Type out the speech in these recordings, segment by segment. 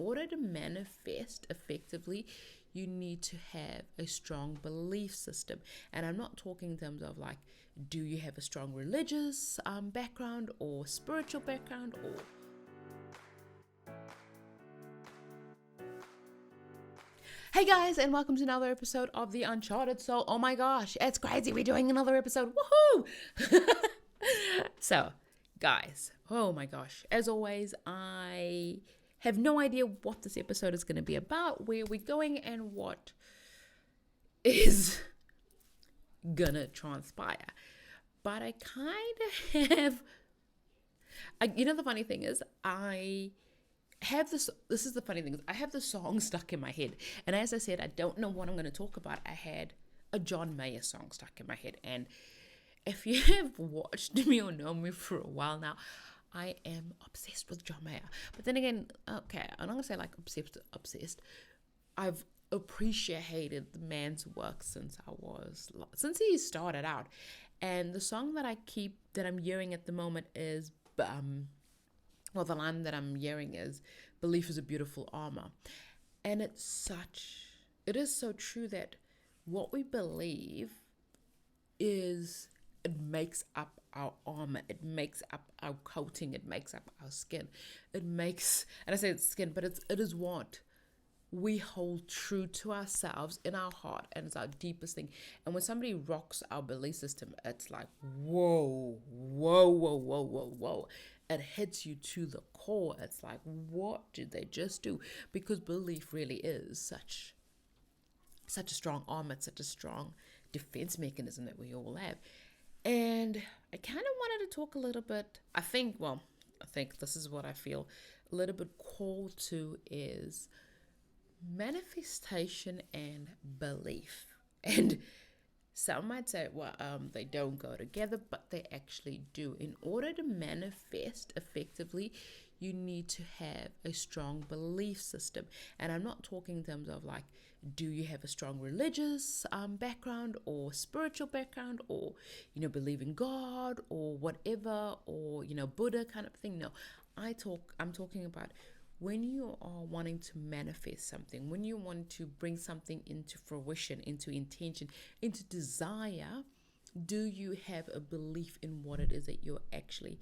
order to manifest effectively, you need to have a strong belief system. And I'm not talking in terms of like, do you have a strong religious background or spiritual background or... Hey guys, and welcome to another episode of the Uncharted Soul. Oh my gosh, it's crazy. We're doing another episode. Woohoo! So, guys, oh my gosh. As always, I have no idea what this episode is going to be about, where we're going, and what is gonna transpire. But I kind of have... the funny thing is, I have this is the funny thing is I have the song stuck in my head, and as I said, I don't know what I'm going to talk about. I had a John Mayer song stuck in my head, and if you have watched me or known me for a while now, I am obsessed with John Mayer. But then again, okay, I'm not going to say like obsessed. I've appreciated the man's work since he started out, and the song that I'm hearing at the moment is the line that I'm hearing is, "Belief is a beautiful armor." And it is so true that what we believe it makes up our armor, it makes up our coating, it makes up our skin. And I say it's skin, but it is what we hold true to ourselves in our heart, and it's our deepest thing. And when somebody rocks our belief system, it's like, whoa, whoa, whoa, whoa, whoa, whoa. It hits you to the core. It's like, what did they just do? Because belief really is such a strong armor, such a strong defense mechanism that we all have. And I kind of wanted to talk a little bit, I think this is what I feel a little bit called to, is manifestation and belief. And some might say, they don't go together, but they actually do. In order to manifest effectively, you need to have a strong belief system. And I'm not talking in terms of like, do you have a strong religious background or spiritual background, or, believe in God or whatever, or, Buddha kind of thing. No, I'm talking about when you are wanting to manifest something, when you want to bring something into fruition, into intention, into desire, do you have a belief in what it is that you're actually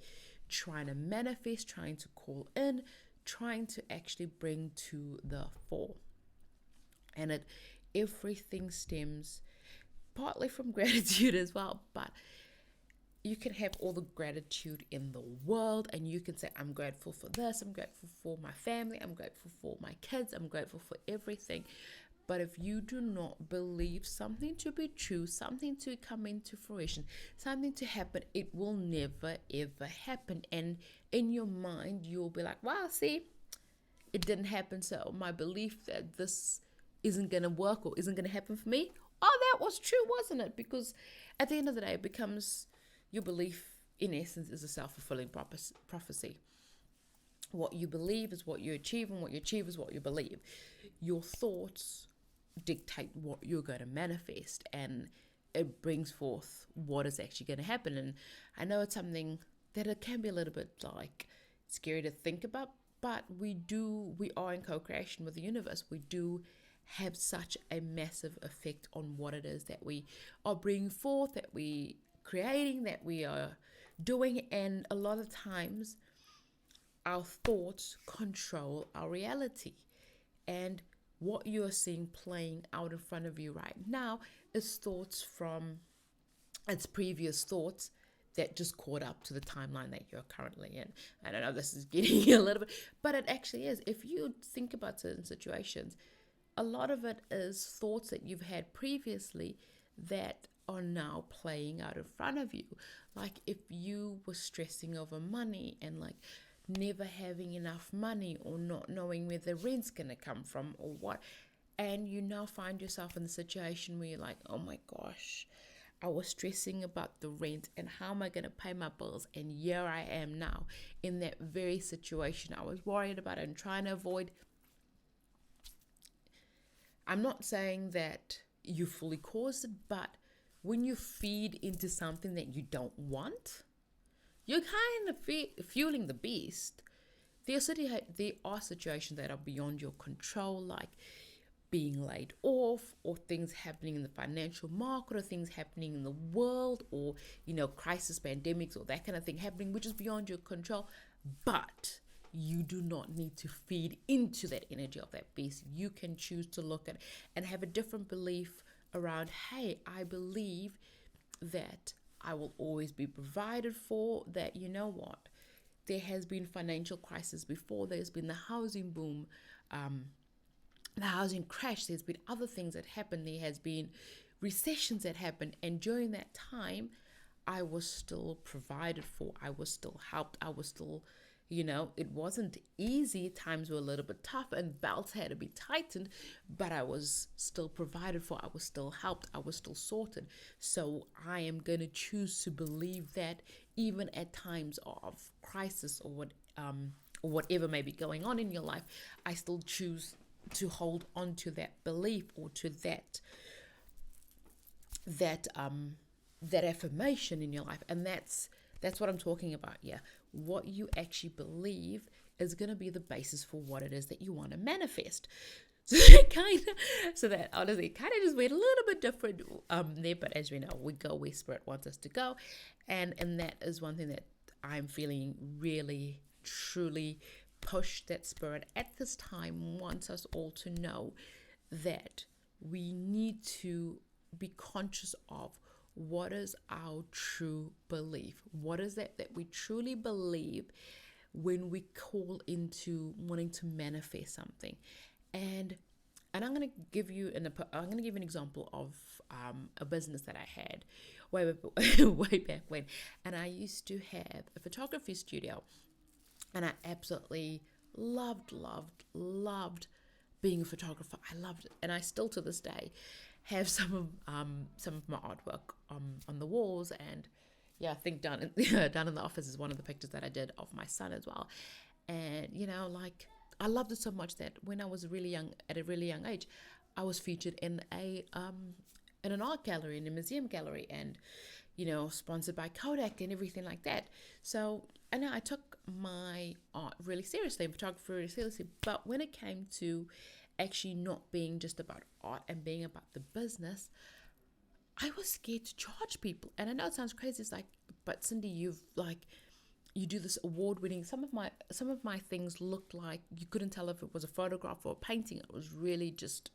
trying to manifest, trying to call in, trying to actually bring to the fore? And everything stems partly from gratitude as well, but you can have all the gratitude in the world, and you can say, I'm grateful for this, I'm grateful for my family, I'm grateful for my kids, I'm grateful for everything. But if you do not believe something to be true, something to come into fruition, something to happen, it will never, ever happen. And in your mind, you'll be like, wow, see, it didn't happen. So my belief that this isn't going to work or isn't going to happen for me, that was true, wasn't it? Because at the end of the day, it becomes... your belief, in essence, is a self-fulfilling prophecy. What you believe is what you achieve, and what you achieve is what you believe. Your thoughts dictate what you're going to manifest, and it brings forth what is actually going to happen. And I know it's something that it can be a little bit like scary to think about, but we are in co-creation with the universe. We do have such a massive effect on what it is that we are bringing forth, that we creating, that we are doing. And a lot of times our thoughts control our reality, and what you're seeing playing out in front of you right now is thoughts from its previous thoughts that just caught up to the timeline that you're currently in. I don't know, this is getting a little bit, but it actually is. If you think about certain situations, a lot of it is thoughts that you've had previously that are now playing out in front of you. Like if you were stressing over money and like never having enough money, or not knowing where the rent's gonna come from or what, and you now find yourself in the situation where you're like, oh my gosh, I was stressing about the rent and how am I gonna pay my bills, and here I am now in that very situation I was worried about and trying to avoid. I'm not saying that you fully caused it, but when you feed into something that you don't want, you're kind of fueling the beast. there are situations that are beyond your control, like being laid off, or things happening in the financial market, or things happening in the world, or crisis, pandemics, or that kind of thing happening, which is beyond your control. But you do not need to feed into that energy of that beast. You can choose to look at and have a different belief around, hey, I believe that I will always be provided for, that what, there has been financial crisis before, there's been the housing boom, the housing crash, there's been other things that happened, there has been recessions that happened, and during that time I was still provided for, I was still helped, I was still, it wasn't easy, times were a little bit tough and belts had to be tightened, but I was still provided for, I was still helped, I was still sorted. So I am going to choose to believe that even at times of crisis, or whatever may be going on in your life, I still choose to hold on to that belief, or to that affirmation in your life. And that's what I'm talking about. Yeah, what you actually believe is going to be the basis for what it is that you want to manifest. So that honestly kind of just went a little bit different there, but as we know, we go where spirit wants us to go, and that is one thing that I'm feeling really truly push, that spirit at this time wants us all to know that we need to be conscious of what is our true belief. What is that we truly believe when we call into wanting to manifest something. And I'm going to give you an example of a business that I had way back when, and I used to have a photography studio. And I absolutely loved being a photographer. I loved it. And I still to this day have some of my artwork on the walls. And yeah, I think down in the office is one of the pictures that I did of my son as well. And I loved it so much that when I was at a really young age, I was featured in an art gallery, in a museum gallery, and sponsored by Kodak and everything like that. So, and I took my art really seriously, photography really seriously. But when it came to actually not being just about art and being about the business, I was scared to charge people. And I know it sounds crazy. It's like, but Cindy, you do this award-winning. Some of my things looked like you couldn't tell if it was a photograph or a painting. It was really just.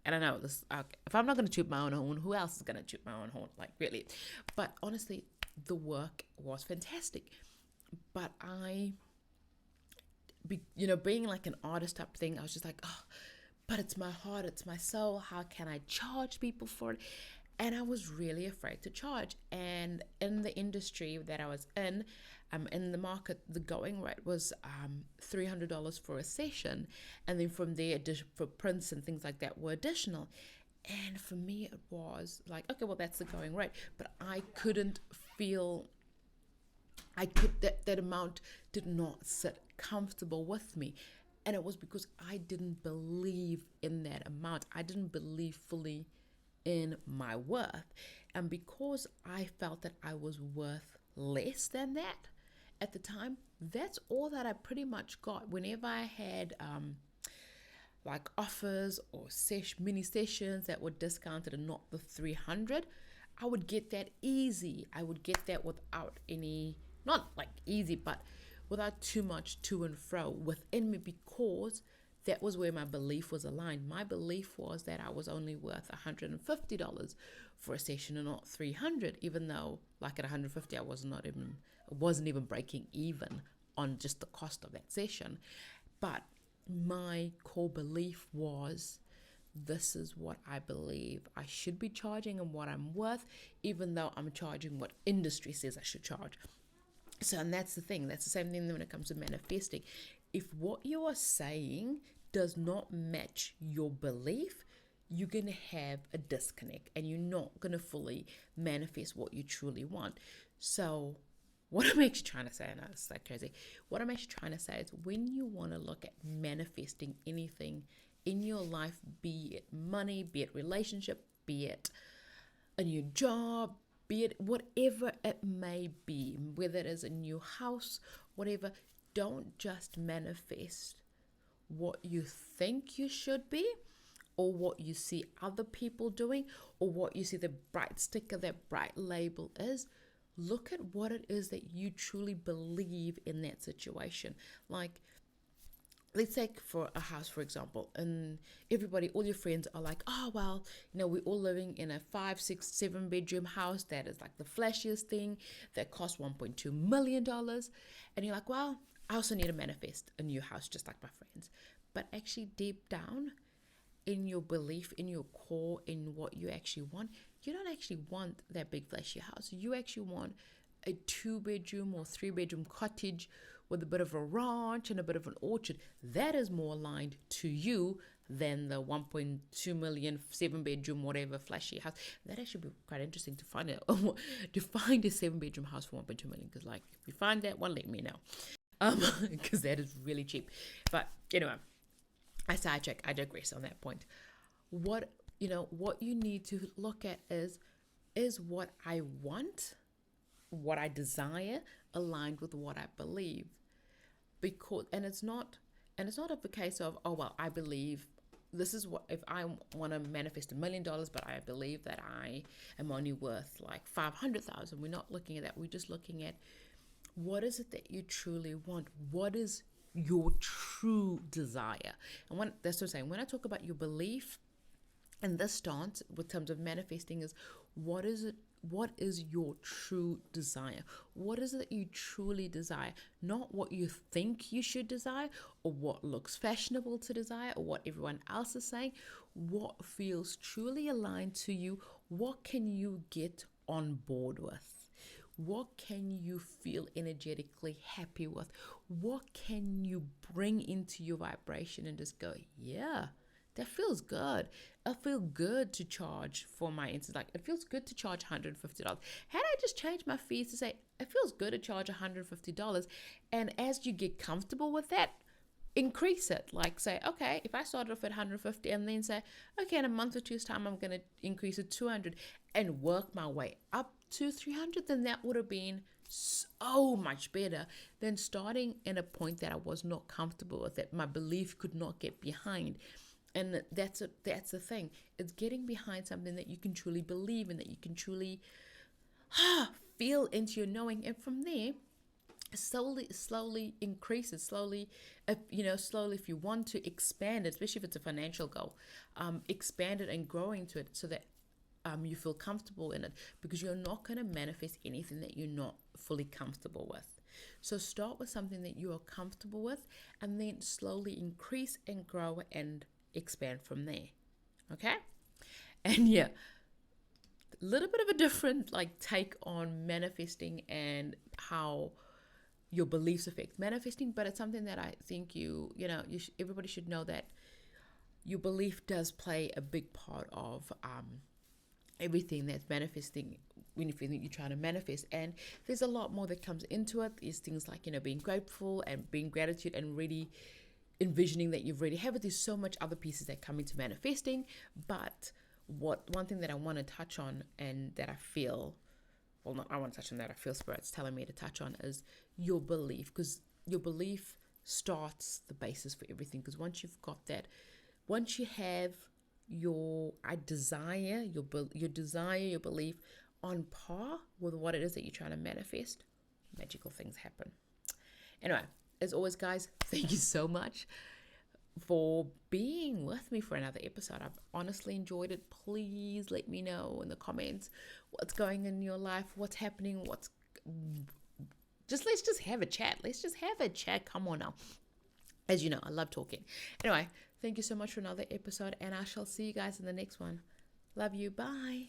And I know this. If I'm not going to toot my own horn, who else is going to toot my own horn? Like, really. But honestly, the work was fantastic. But being like an artist type thing, I was just like, oh, but it's my heart, it's my soul. How can I charge people for it? And I was really afraid to charge. And in the industry that I was in the market, the going rate was $300 for a session. And then from there, for prints and things like that were additional. And for me, it was like, okay, well, that's the going rate. But I couldn't feel, that amount did not sit comfortable with me. And it was because I didn't believe in that amount. I didn't believe fully in my worth. And because I felt that I was worth less than that at the time, that's all that I pretty much got. Whenever I had like offers or mini sessions that were discounted and not the 300, I would get that easy. I would get that without any, not like easy, but without too much to and fro within me, because that was where my belief was aligned. My belief was that I was only worth $150 for a session and not 300, even though like at 150 I wasn't even breaking even on just the cost of that session. But my core belief was, this is what I believe I should be charging and what I'm worth, even though I'm charging what industry says I should charge. So, and that's the thing. That's the same thing when it comes to manifesting. If what you are saying does not match your belief, you're going to have a disconnect and you're not going to fully manifest what you truly want. So what I'm actually trying to say, and it's like crazy, what I'm actually trying to say is, when you want to look at manifesting anything in your life, be it money, be it relationship, be it a new job, be it whatever it may be, whether it is a new house, whatever, don't just manifest what you think you should be, or what you see other people doing, or what you see the bright sticker, that bright label is. Look at what it is that you truly believe in that situation. Like, let's take for a house, for example, and everybody, all your friends are like, oh, well, we're all living in a 5, 6, 7 bedroom house that is like the flashiest thing that costs $1.2 million. And you're like, well, I also need to manifest a new house just like my friends. But actually, deep down, in your belief, in your core, in what you actually want, you don't actually want that big flashy house. You actually want a 2 bedroom or 3 bedroom cottage with a bit of a ranch and a bit of an orchard. That is more aligned to you than the 1.2 million 7 bedroom whatever flashy house. That actually be quite interesting to find out, to find a 7 bedroom house for 1.2 million. Because like, if you find that one, let me know, because that is really cheap. But anyway, I sidetrack. I digress on that point. What you need to look at is what I want, what I desire, aligned with what I believe. Because it's not a case of, oh well, I believe this is what, if I want to manifest $1 million, but I believe that I am only worth like 500,000. We're not looking at that. We're just looking at what is it that you truly want. What is your true desire? And that's what I'm saying. When I talk about your belief and this stance with terms of manifesting, is what is it? What is your true desire? What is it that you truly desire? Not what you think you should desire, or what looks fashionable to desire, or what everyone else is saying. What feels truly aligned to you? What can you get on board with? What can you feel energetically happy with? What can you bring into your vibration and just go, yeah, that feels good. I feel good to charge, for my instance, like it feels good to charge $150. Had I just changed my fees to say, it feels good to charge $150, and as you get comfortable with that, increase it. Like say, okay, if I started off at 150 and then say, okay, in a month or two's time, I'm going to increase it 200 and work my way up to 300, then that would have been so much better than starting in a point that I was not comfortable with, that my belief could not get behind. And that's the thing. It's getting behind something that you can truly believe in, that you can truly feel into your knowing. And from there, slowly increase it. Slowly, if you want to expand it, especially if it's a financial goal, expand it and grow into it so that you feel comfortable in it, because you're not going to manifest anything that you're not fully comfortable with. So start with something that you are comfortable with, and then slowly increase and grow and expand from there. Okay? And yeah, a little bit of a different take on manifesting and how your beliefs affect manifesting, but it's something that I think everybody should know, that your belief does play a big part of everything that's manifesting, anything that you're trying to manifest. And there's a lot more that comes into it. There's things like being grateful and being gratitude and really envisioning that you've already have it. There's so much other pieces that come into manifesting, but one thing that I want to touch on, and that I feel Spirit's telling me to touch on, is your belief, because your belief starts the basis for everything. Because once you've got that, once you have your belief on par with what it is that you're trying to manifest, magical things happen. Anyway, as always, guys, thank you so much for being with me for another episode. I've honestly enjoyed it. Please let me know in the comments what's going in your life, what's happening, let's just have a chat. Let's just have a chat. Come on now. As you know, I love talking. Anyway, thank you so much for another episode, and I shall see you guys in the next one. Love you. Bye.